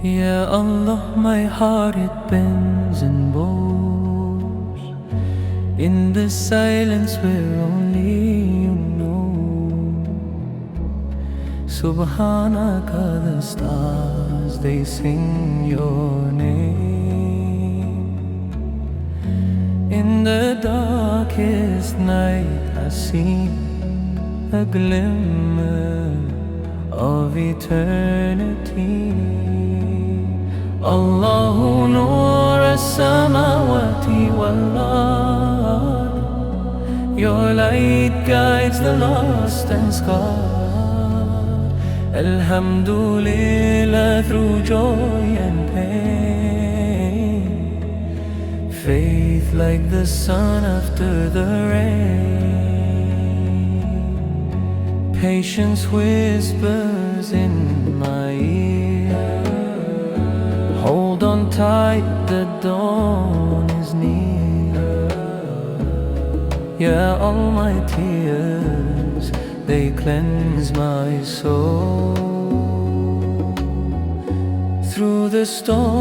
Ya Allah, my heart it bends and bows in the silence where only you know. Subhanaka, the stars they sing your name. In the darkest night I see a glimmer of eternity. Allahu Nur as-samawati wal-ard, your light guides the lost and scarred. Alhamdulillah, through joy and pain, faith like the sun after the rain. Patience whispers in my ear, hold on tight, the dawn is near. Yeah, all my tears, they cleanse my soul through the storm.